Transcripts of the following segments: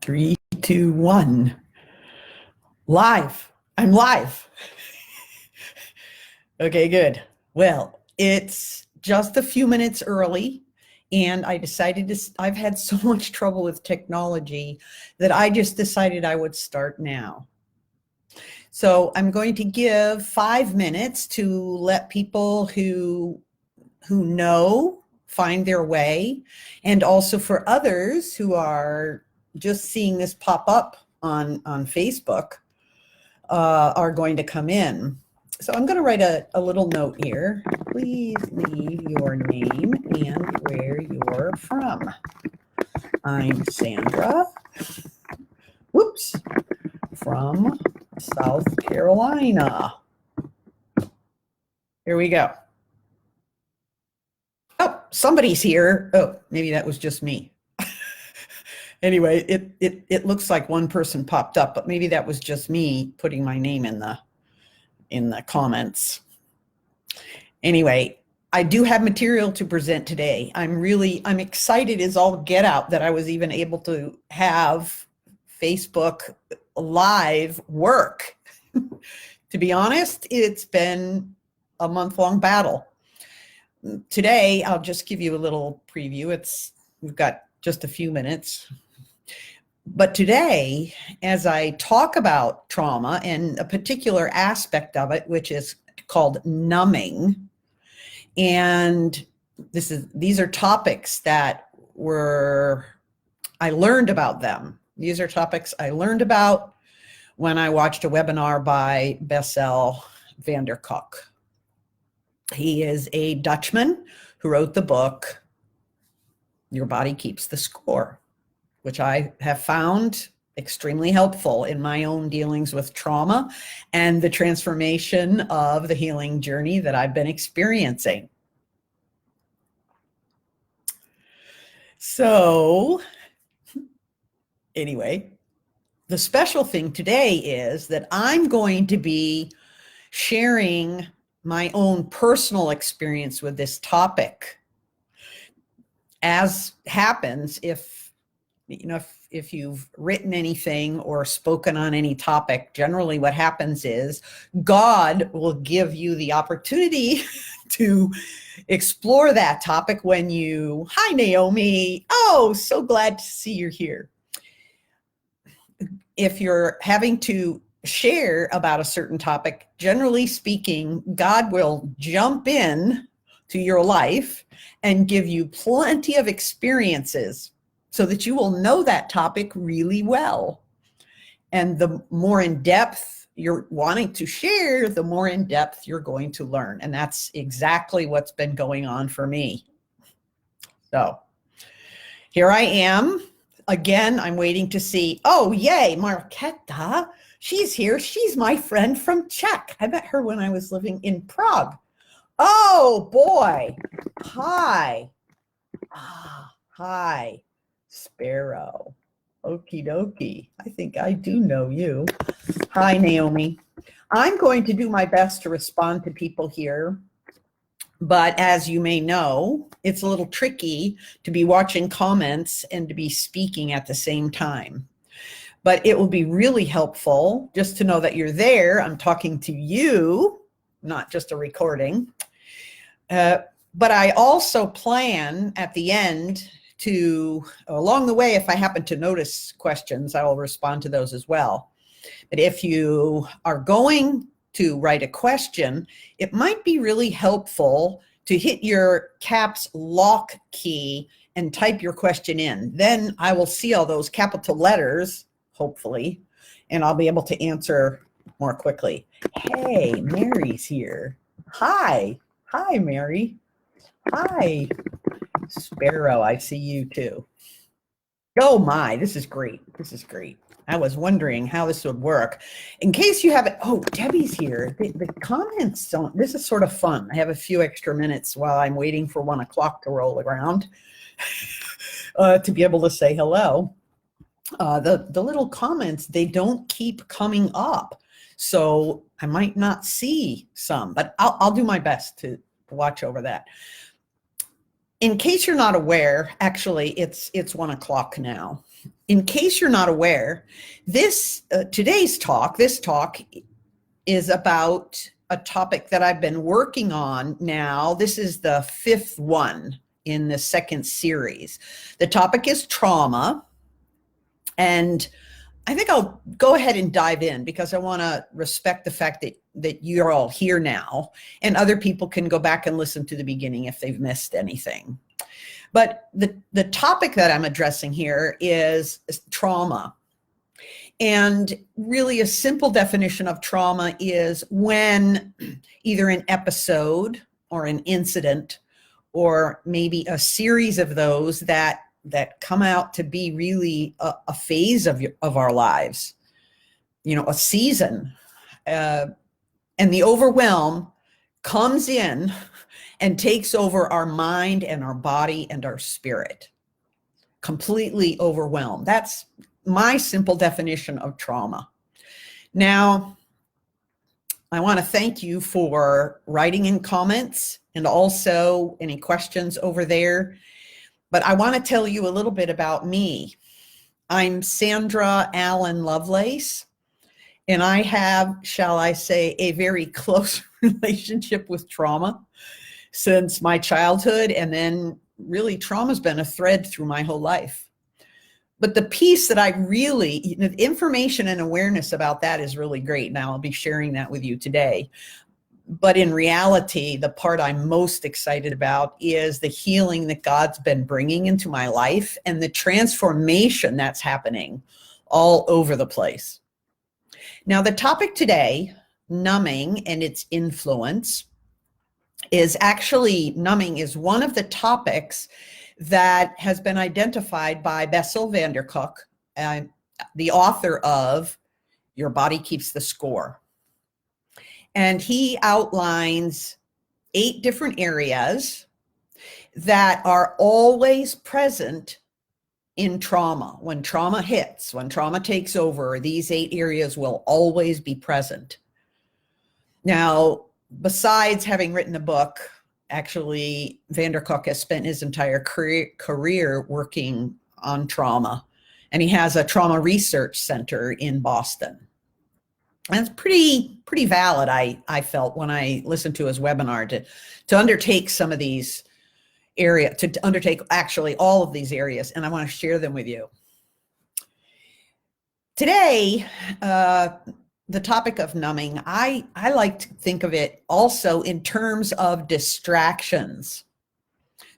Three, two, one. Live. I'm live. Okay, good. Well, it's just a few minutes early, and I decided I've had so much trouble with technology that I just decided I would start now. So I'm going to give 5 minutes to let people who know find their way, and also for others who are just seeing this pop up on Facebook are going to come in. So I'm going to write a little note here. Please leave your name and where you're from. I'm Sandra. Whoops. From South Carolina. Here we go. Oh, somebody's here. Oh, maybe that was just me. Anyway, it looks like one person popped up, but maybe that was just me putting my name in the comments. Anyway, I do have material to present today. I'm excited as all get out that I was even able to have Facebook Live work. To be honest, it's been a month-long battle. Today, I'll just give you a little preview. We've got just a few minutes. But today, as I talk about trauma and a particular aspect of it, which is called numbing, and these are topics that I learned about them. These are topics I learned about when I watched a webinar by Bessel van der Kolk. He is a Dutchman who wrote the book, Your Body Keeps the Score, which I have found extremely helpful in my own dealings with trauma and the transformation of the healing journey that I've been experiencing. So, anyway, the special thing today is that I'm going to be sharing my own personal experience with this topic. As happens, if you've written anything or spoken on any topic, generally what happens is God will give you the opportunity to explore that topic when hi Naomi, oh, so glad to see you're here. If you're having to share about a certain topic, generally speaking, God will jump in to your life and give you plenty of experiences so that you will know that topic really well. And the more in depth you're wanting to share, the more in depth you're going to learn. And that's exactly what's been going on for me. So here I am. Again, I'm waiting to see, oh, yay, Marketa, she's here. She's my friend from Czech. I met her when I was living in Prague. Oh, boy. Hi. Hi, Sparrow. Okie dokie. I think I do know you. Hi, Naomi. I'm going to do my best to respond to people here. But as you may know, it's a little tricky to be watching comments and to be speaking at the same time. But it will be really helpful just to know that you're there. I'm talking to you, not just a recording. But I also plan at the end along the way, if I happen to notice questions, I will respond to those as well. But if you are going to write a question, it might be really helpful to hit your caps lock key and type your question in. Then I will see all those capital letters, hopefully, and I'll be able to answer more quickly. Hey, Mary's here. Hi, Mary. Hi, Sparrow, I see you too. Oh my, this is great. This is great. I was wondering how this would work. In case you haven't, oh, Debbie's here. The comments don't, this is sort of fun. I have a few extra minutes while I'm waiting for 1 o'clock to roll around to be able to say hello. The little comments, they don't keep coming up. So I might not see some, but I'll do my best to watch over that. In case you're not aware, actually, it's 1 o'clock now. in case you're not aware, this today's talk, this talk is about a topic that I've been working on now. This is the 5th one in the 2nd series. The topic is trauma. And I think I'll go ahead and dive in because I want to respect the fact that you're all here now, and other people can go back and listen to the beginning if they've missed anything. But the topic that I'm addressing here is trauma. And really a simple definition of trauma is when either an episode or an incident or maybe a series of those that come out to be really a phase of our lives, a season, and the overwhelm comes in and takes over our mind and our body and our spirit. Completely overwhelmed. That's my simple definition of trauma. Now, I want to thank you for writing in comments and also any questions over there. But I want to tell you a little bit about me. I'm Sandra Allen Lovelace, and I have, shall I say, a very close relationship with trauma since my childhood, and then really trauma's been a thread through my whole life. But the piece that I really, the information and awareness about that is really great. Now I'll be sharing that with you today. But in reality, the part I'm most excited about is the healing that God's been bringing into my life and the transformation that's happening all over the place. Now, the topic today, numbing and its influence, is actually, numbing is one of the topics that has been identified by Bessel van der Kolk, the author of Your Body Keeps the Score. And he outlines 8 different areas that are always present in trauma. When trauma hits, when trauma takes over, these 8 areas will always be present. Now, besides having written a book, actually, van der Kolk has spent his entire career working on trauma. And he has a trauma research center in Boston. And it's pretty valid, I felt, when I listened to his webinar to undertake some of these areas, to undertake actually all of these areas, and I want to share them with you. Today, the topic of numbing, I like to think of it also in terms of distractions.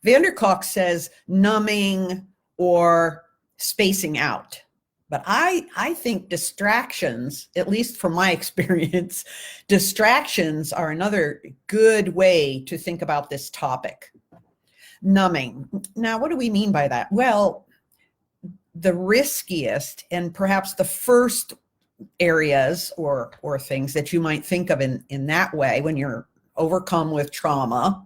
Van der Kolk says numbing or spacing out. But I think distractions, at least from my experience, distractions are another good way to think about this topic. Numbing. Now, what do we mean by that? Well, the riskiest and perhaps the first areas or things that you might think of in that way when you're overcome with trauma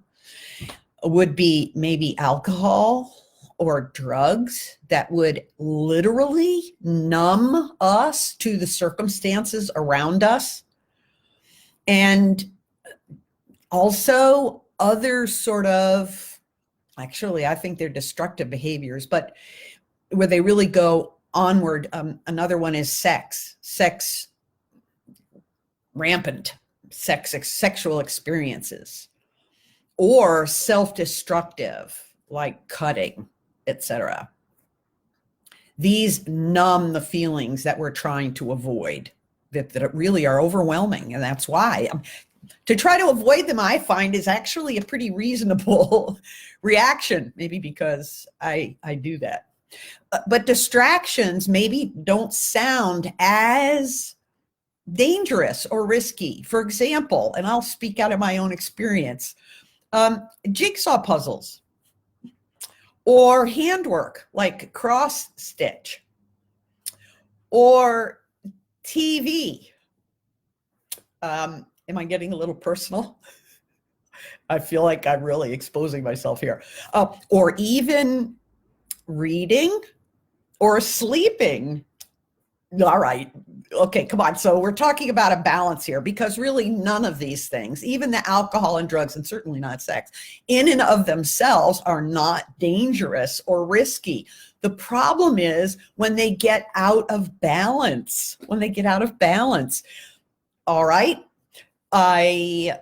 would be maybe alcohol or drugs that would literally numb us to the circumstances around us. And also other sort of, actually, I think they're destructive behaviors, but where they really go onward. Another one is sex, rampant sexual experiences, or self-destructive, like cutting, etc. These numb the feelings that we're trying to avoid, that really are overwhelming. And that's why to try to avoid them, I find, is actually a pretty reasonable reaction, maybe because I do that. But distractions maybe don't sound as dangerous or risky. For example, and I'll speak out of my own experience, jigsaw puzzles, or handwork like cross stitch, or TV. Am I getting a little personal? I feel like I'm really exposing myself here. Or even reading or sleeping. All right. Okay, come on. So we're talking about a balance here, because really none of these things, even the alcohol and drugs, and certainly not sex, in and of themselves are not dangerous or risky. The problem is when they get out of balance, All right. I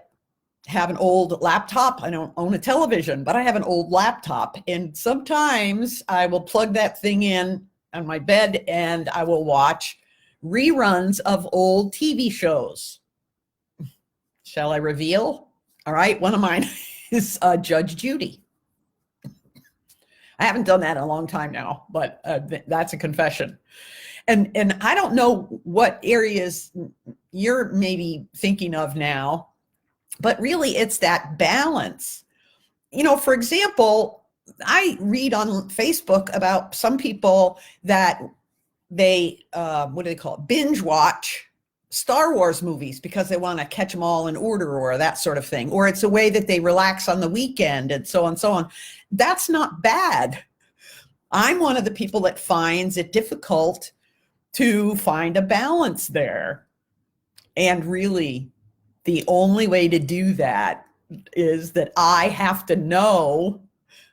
have an old laptop. I don't own a television, but I have an old laptop. And sometimes I will plug that thing in on my bed and I will watch reruns of old TV shows. Shall I reveal? All right. One of mine is Judge Judy. I haven't done that in a long time now, but that's a confession. And I don't know what areas you're maybe thinking of now, but really it's that balance. For example, I read on Facebook about some people that they, what do they call it? Binge watch Star Wars movies because they want to catch them all in order or that sort of thing. Or it's a way that they relax on the weekend and so on and so on. That's not bad. I'm one of the people that finds it difficult to find a balance there. And really, the only way to do that is that I have to know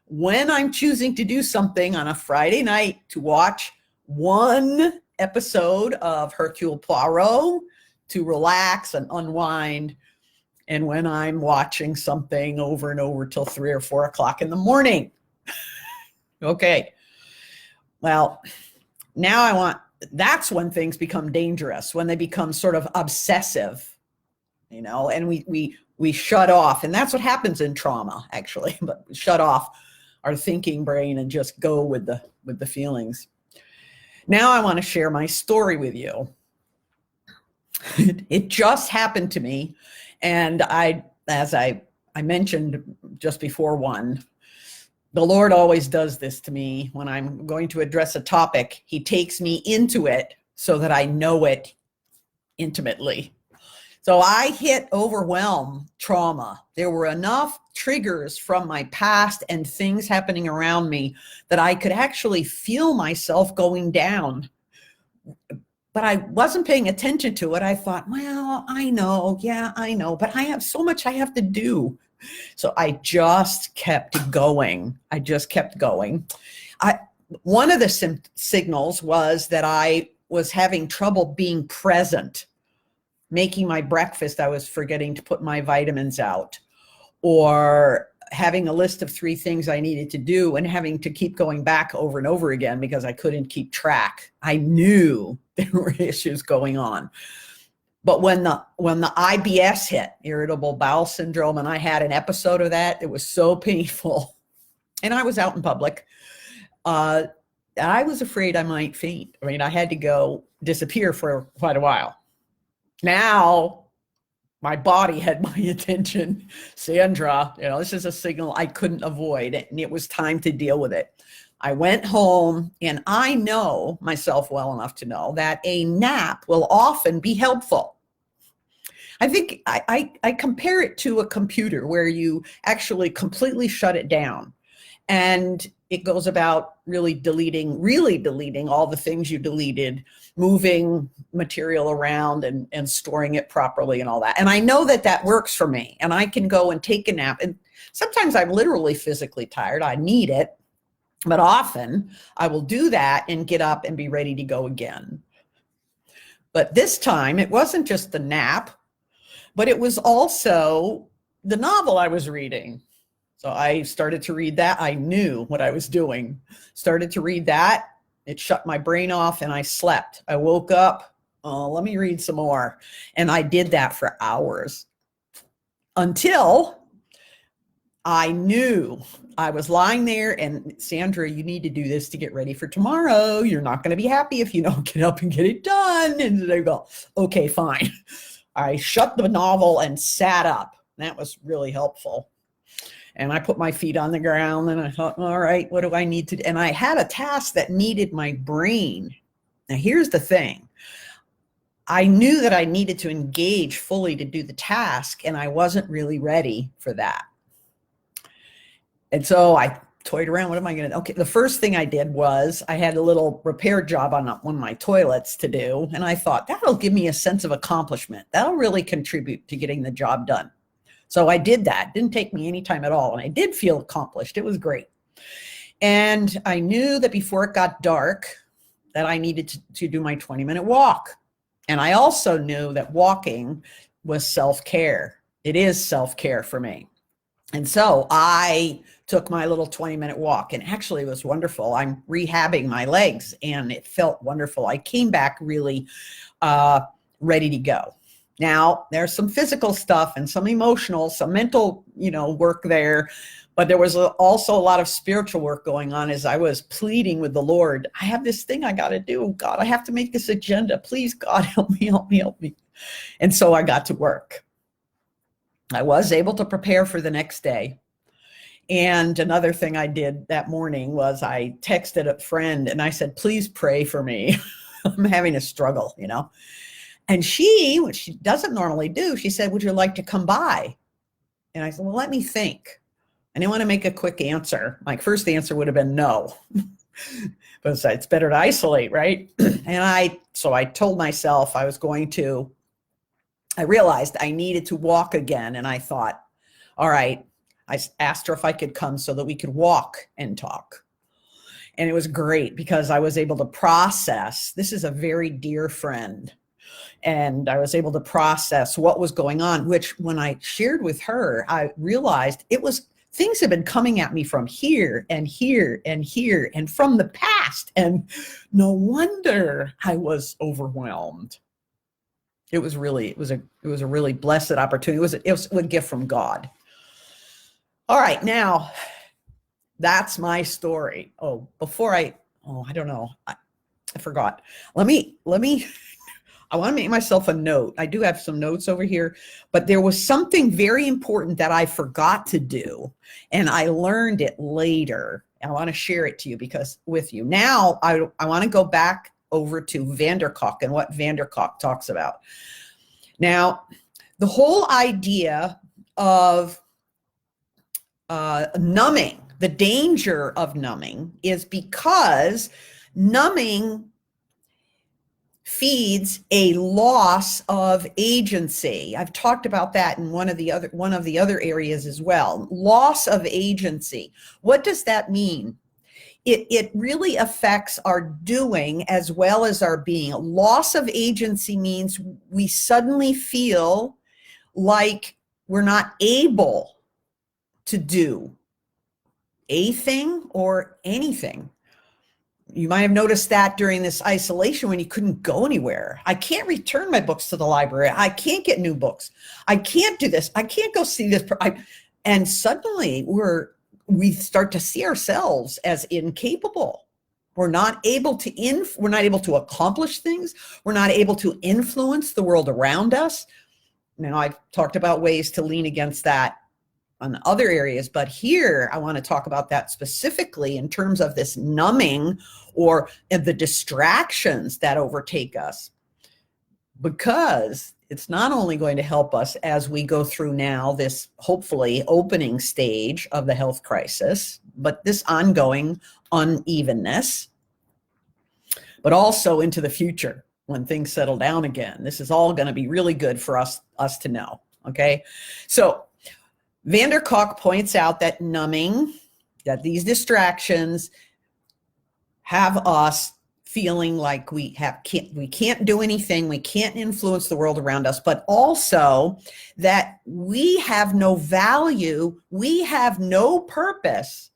when I'm choosing to do something on a Friday night to watch one episode of Hercule Poirot to relax and unwind, and when I'm watching something over and over till 3 or 4 o'clock in the morning. Okay. Well, now that's when things become dangerous, when they become sort of obsessive, and we shut off. And that's what happens in trauma, actually, but we shut off our thinking brain and just go with the feelings. Now I want to share my story with you. It just happened to me. And as I mentioned just before one, the Lord always does this to me when I'm going to address a topic. He takes me into it so that I know it intimately. So I hit overwhelm trauma. There were enough triggers from my past and things happening around me that I could actually feel myself going down. But I wasn't paying attention to it. I thought, well, I know, but I have so much I have to do. So I just kept going. One of the signals was that I was having trouble being present. Making my breakfast, I was forgetting to put my vitamins out, or having a list of 3 things I needed to do and having to keep going back over and over again because I couldn't keep track. I knew there were issues going on. But when the IBS hit, irritable bowel syndrome, and I had an episode of that, it was so painful. And I was out in public. I was afraid I might faint. I mean, I had to go disappear for quite a while. Now, my body had my attention. Sandra, this is a signal I couldn't avoid, and it was time to deal with it. I went home, and I know myself well enough to know that a nap will often be helpful. I think I compare it to a computer where you actually completely shut it down. And it goes about really deleting all the things you deleted, moving material around and storing it properly and all that. And I know that works for me. And I can go and take a nap. And sometimes I'm literally physically tired. I need it. But often I will do that and get up and be ready to go again. But this time it wasn't just the nap, but it was also the novel I was reading. So I started to read that. I knew what I was doing. Started to read that. It shut my brain off and I slept. I woke up. Oh, let me read some more. And I did that for hours until I knew I was lying there and Sandra, you need to do this to get ready for tomorrow. You're not going to be happy if you don't get up and get it done. And I go, okay, fine. I shut the novel and sat up. That was really helpful. And I put my feet on the ground and I thought, all right, what do I need to do? And I had a task that needed my brain. Now, here's the thing. I knew that I needed to engage fully to do the task, and I wasn't really ready for that. And so I toyed around. What am I going to do? Okay, the first thing I did was I had a little repair job on one of my toilets to do. And I thought, that'll give me a sense of accomplishment. That'll really contribute to getting the job done. So I did that. Didn't take me any time at all. And I did feel accomplished. It was great. And I knew that before it got dark that I needed to do my 20-minute walk. And I also knew that walking was self-care. It is self-care for me. And so I took my little 20-minute walk, and actually it was wonderful. I'm rehabbing my legs and it felt wonderful. I came back really ready to go. Now, there's some physical stuff and some emotional, some mental, work there, but there was also a lot of spiritual work going on as I was pleading with the Lord. I have this thing I got to do. God, I have to make this agenda. Please, God, help me, help me, help me. And so I got to work. I was able to prepare for the next day. And another thing I did that morning was I texted a friend and I said, please pray for me. I'm having a struggle, And she, which she doesn't normally do, she said, would you like to come by? And I said, well, let me think. I didn't want to make a quick answer. My first answer would have been no. But it's better to isolate, right? And so I told myself I realized I needed to walk again. And I thought, all right, I asked her if I could come so that we could walk and talk. And it was great because I was able to process. This is a very dear friend. And I was able to process what was going on, which when I shared with her, I realized things have been coming at me from here and here and here and from the past. And no wonder I was overwhelmed. It was a really blessed opportunity. It was a gift from God. All right, now that's my story. I don't know. I forgot. Let me, I want to make myself a note. I do have some notes over here, but there was something very important that I forgot to do, and I learned it later. And I want to share it to you with you. Now I want to go back over to van der Kolk and what van der Kolk talks about. Now, the whole idea of numbing, the danger of numbing is because numbing feeds a loss of agency. I've talked about that in one of the other areas as well. Loss of agency. What does that mean? It really affects our doing as well as our being. Loss of agency means we suddenly feel like we're not able to do a thing or anything. You might have noticed that during this isolation when you couldn't go anywhere. I can't return my books to the library. I can't get new books. I can't do this. I can't go see this. And suddenly we start to see ourselves as incapable. We're not able to accomplish things. We're not able to influence the world around us. Now, I've talked about ways to lean against that on other areas, but here I want to talk about that specifically in terms of this numbing or the distractions that overtake us, because it's not only going to help us as we go through now this hopefully opening stage of the health crisis, but this ongoing unevenness, but also into the future when things settle down again. This is all going to be really good for us to know. Okay, so van der Kolk points out that numbing, that these distractions have us feeling like we can't do anything, we can't influence the world around us, but also that we have no value, we have no purpose.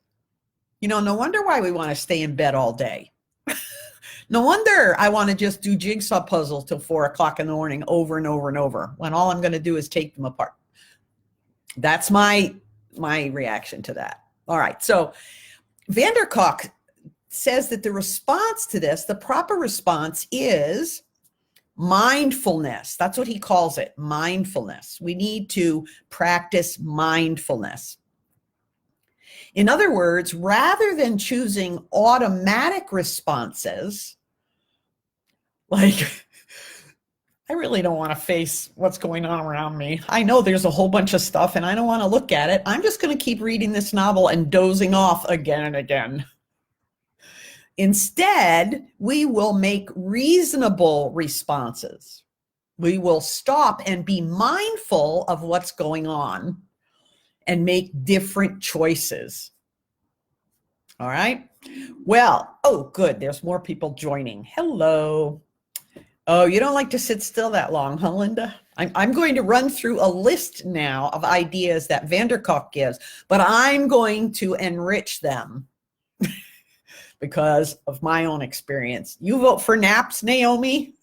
No wonder why we want to stay in bed all day. No wonder I want to just do jigsaw puzzles till 4 o'clock in the morning over and over and over, when all I'm going to do is take them apart. That's my reaction to that. All right. So van der Kolk says that the response to this, the proper response is mindfulness. That's what he calls it, mindfulness. We need to practice mindfulness. In other words, rather than choosing automatic responses, like, I really don't want to face what's going on around me. I know there's a whole bunch of stuff and I don't want to look at it. I'm just going to keep reading this novel and dozing off again and again. Instead, we will make reasonable responses. We will stop and be mindful of what's going on and make different choices. All right. Well, oh, good. There's more people joining. Hello. Oh, you don't like to sit still that long, huh, Linda? I'm going to run through a list now of ideas that Vanderkolk gives, but I'm going to enrich them because of my own experience. You vote for naps, Naomi?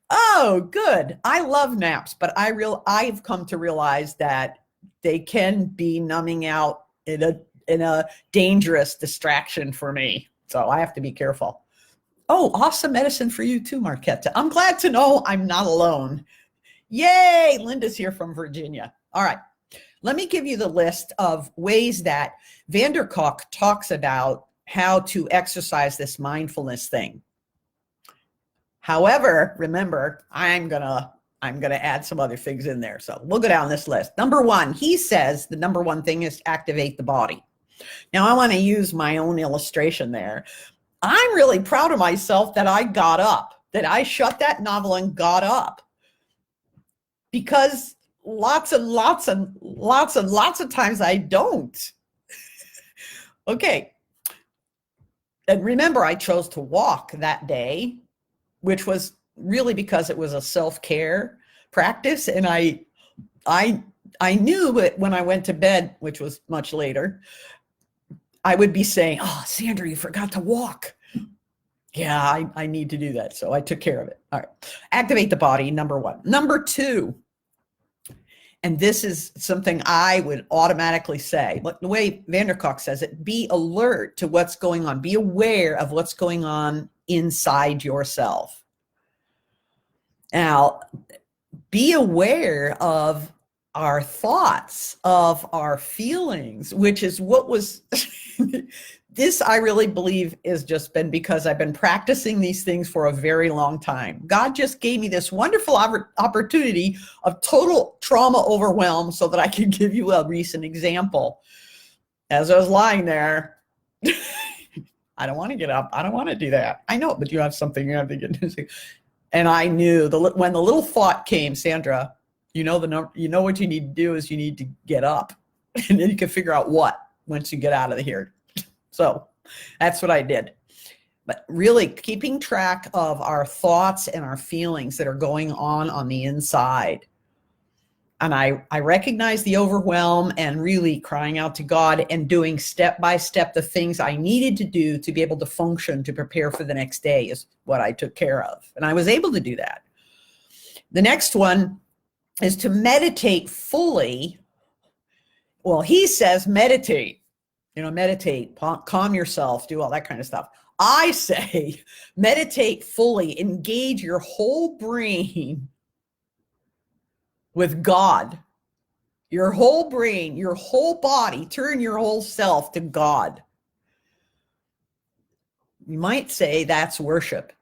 Oh, good. I love naps, but I've come to realize that they can be numbing out in a dangerous distraction for me. So I have to be careful. Oh, awesome medicine for you too, Marquetta. I'm glad to know I'm not alone. Yay, Linda's here from Virginia. All right, let me give you the list of ways that Vanderkolk talks about how to exercise this mindfulness thing. However, remember, I'm gonna add some other things in there. So we'll go down this list. Number one, he says the number one thing is activate the body. Now I want to use my own illustration there. I'm really proud of myself that I got up, that I shut that novel and got up, because lots of times I don't. Okay. And remember, I chose to walk that day, which was really because it was a self-care practice. And I knew that when I went to bed, which was much later, I would be saying, oh, Sandra, you forgot to walk. Yeah, I need to do that. So I took care of it. All right. Activate the body, number one. Number two, and this is something I would automatically say, but the way Vanderkolk says it, be alert to what's going on. Be aware of what's going on inside yourself. Now, be aware of our thoughts, of our feelings, which is what was, this I really believe has just been because I've been practicing these things for a very long time. God just gave me this wonderful opportunity of total trauma overwhelm so that I could give you a recent example. As I was lying there, I don't want to get up. I don't want to do that. I know, but you have something you have to get into. And I knew when the little thought came, Sandra, you know what you need to do is you need to get up, and then you can figure out what once you get out of here. So that's what I did. But really keeping track of our thoughts and our feelings that are going on the inside. And I recognized the overwhelm and really crying out to God and doing step by step the things I needed to do to be able to function, to prepare for the next day is what I took care of. And I was able to do that. The next one is to meditate fully. Well, he says meditate, meditate, calm yourself, do all that kind of stuff. I say meditate fully, engage your whole brain with God, your whole brain, your whole body, turn your whole self to God. You might say that's worship.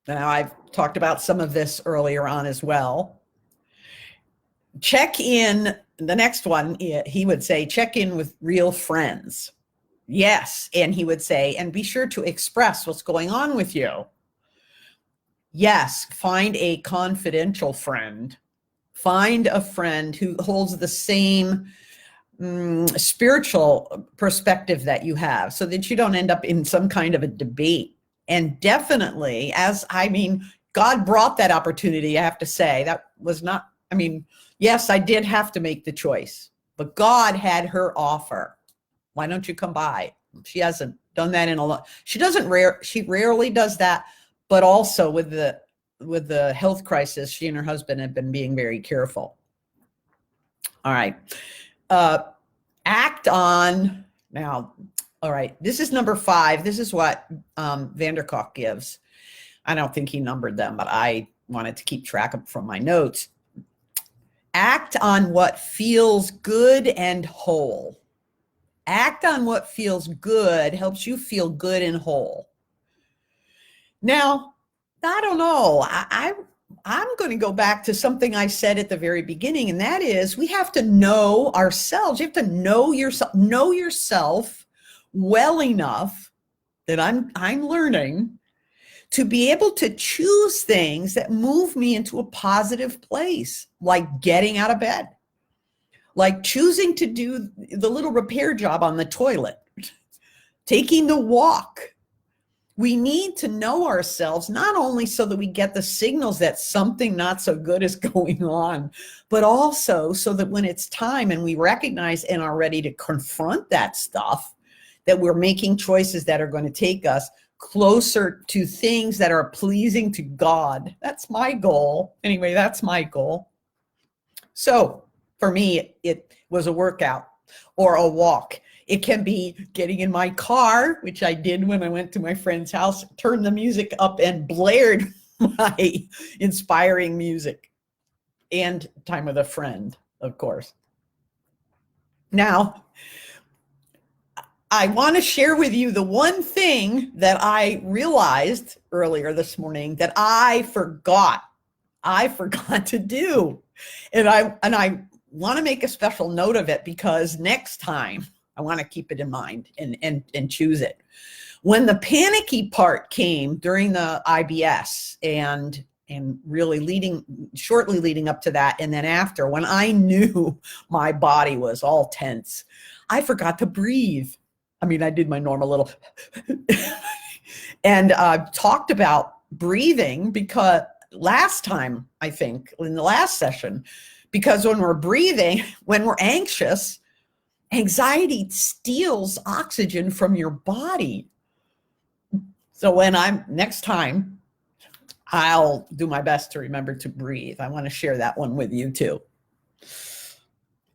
Now, I've talked about some of this earlier on as well. Check in, the next one, he would say, check in with real friends. Yes, and he would say, and be sure to express what's going on with you. Yes, find a confidential friend. Find a friend who holds the same spiritual perspective that you have so that you don't end up in some kind of a debate. And definitely, God brought that opportunity, I have to say. That was not, yes, I did have to make the choice, but God had her offer. Why don't you come by? She hasn't done that in a lot. She rarely does that, but also with the health crisis, she and her husband have been being very careful. All right. Act on now. All right. This is number 5. This is what Vanderkolk gives. I don't think he numbered them, but I wanted to keep track of from my notes. Act on what feels good and whole. Act on what feels good helps you feel good and whole. Now, I don't know. I'm going to go back to something I said at the very beginning, and that is we have to know ourselves. You have to know yourself well enough that I'm learning to be able to choose things that move me into a positive place, like getting out of bed, like choosing to do the little repair job on the toilet, taking the walk. We need to know ourselves, not only so that we get the signals that something not so good is going on, but also so that when it's time and we recognize and are ready to confront that stuff, that we're making choices that are going to take us closer to things that are pleasing to God. That's my goal. Anyway, that's my goal. So for me, it was a workout or a walk. It can be getting in my car, which I did when I went to my friend's house, turned the music up and blared my inspiring music, and time with a friend, of course. Now, I want to share with you the one thing that I realized earlier this morning that I forgot to do. And I want to make a special note of it, because next time I want to keep it in mind and choose it. When the panicky part came during the IBS and really shortly leading up to that, and then after, when I knew my body was all tense, I forgot to breathe. I mean, I did my normal little and talked about breathing, because last time, I think in the last session, because when we're breathing, when we're anxious, anxiety steals oxygen from your body. So next time, I'll do my best to remember to breathe. I want to share that one with you too.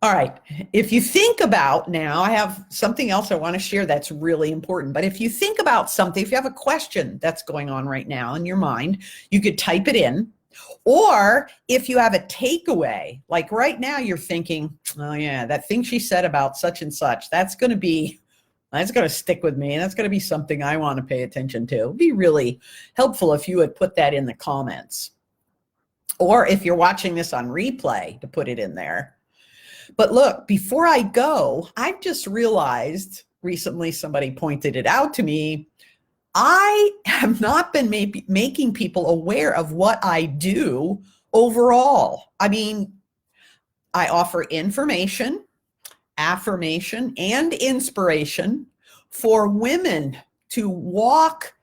All right. If you think about now, I have something else I want to share that's really important. But if you think about something, if you have a question that's going on right now in your mind, you could type it in. Or if you have a takeaway, like right now you're thinking, oh yeah, that thing she said about such and such, that's going to stick with me. And that's going to be something I want to pay attention to. It'd be really helpful if you would put that in the comments. Or if you're watching this on replay, to put it in there. But look, before I go, I've just realized recently, somebody pointed it out to me, I have not been making people aware of what I do overall. I mean, I offer information, affirmation, and inspiration for women to walk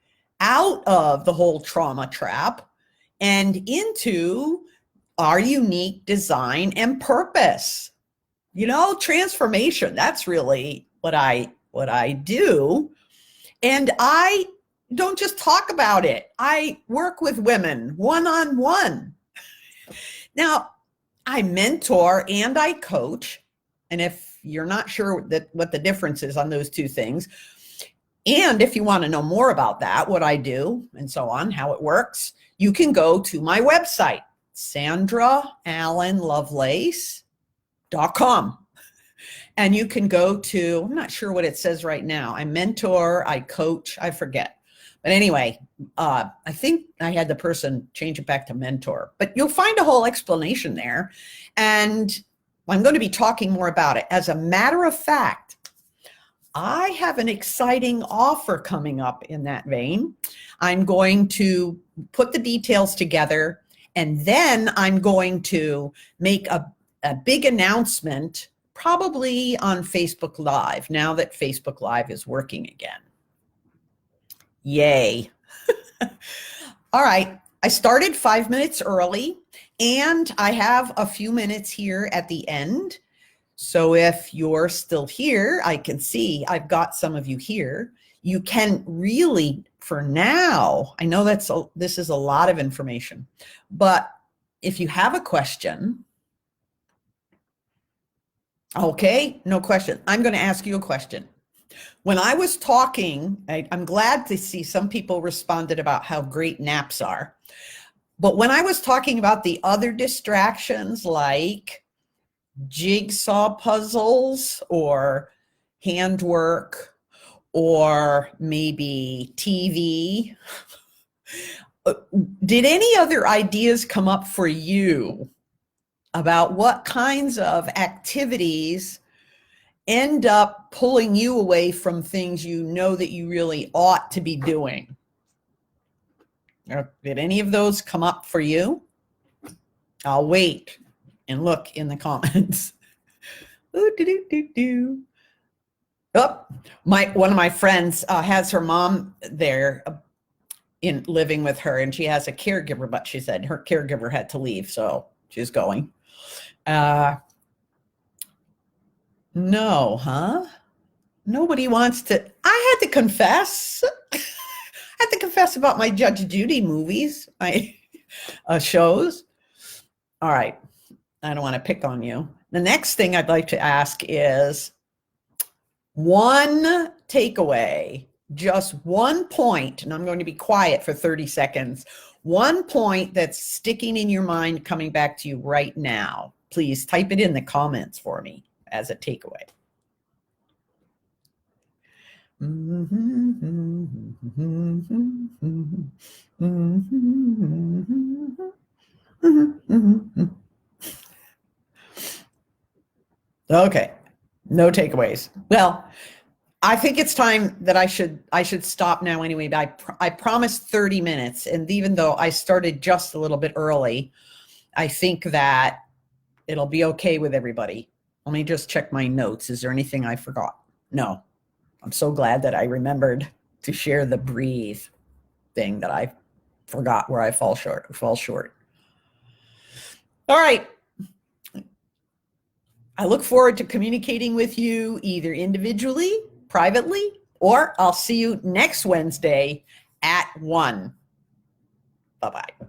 out of the whole trauma trap and into our unique design and purpose. You know, transformation, that's really what I do. And I don't just talk about it. I work with women one-on-one. Now, I mentor and I coach. And if you're not sure what the difference is on those two things, and if you want to know more about that, what I do and so on, how it works, you can go to my website, sandraallenlovelace.com. And you can go to, I'm not sure what it says right now. I mentor, I coach, I forget. But anyway, I think I had the person change it back to mentor. But you'll find a whole explanation there. And I'm going to be talking more about it. As a matter of fact, I have an exciting offer coming up in that vein. I'm going to put the details together, and then I'm going to make a big announcement, probably on Facebook Live, now that Facebook Live is working again. Yay. All right. I started 5 minutes early, and I have a few minutes here at the end. So if you're still here, I can see I've got some of you here. You can really, for now, I know this is a lot of information, but if you have a question, okay, no question. I'm going to ask you a question. When I was talking, I'm glad to see some people responded about how great naps are. But when I was talking about the other distractions like jigsaw puzzles or handwork or maybe TV, did any other ideas come up for you about what kinds of activities end up pulling you away from things you know that you really ought to be doing? Did any of those come up for you? I'll wait and look in the comments. Ooh, doo, doo, doo, doo. Oh, one of my friends has her mom there in living with her, and she has a caregiver, but she said her caregiver had to leave, so she's going. No, huh? Nobody wants to. I had to confess. I had to confess about my Judge Judy movies, my shows. All right. I don't want to pick on you. The next thing I'd like to ask is one takeaway, just 1 point, and I'm going to be quiet for 30 seconds. 1 point that's sticking in your mind, coming back to you right now. Please type it in the comments for me as a takeaway. Okay, no takeaways. Well, I think it's time that I should stop now anyway. I promised 30 minutes, and even though I started just a little bit early, I think that it'll be okay with everybody. Let me just check my notes. Is there anything I forgot? No. I'm so glad that I remembered to share the breathe thing that I forgot where I fall short. All right. I look forward to communicating with you either individually, privately, or I'll see you next Wednesday at 1. Bye-bye.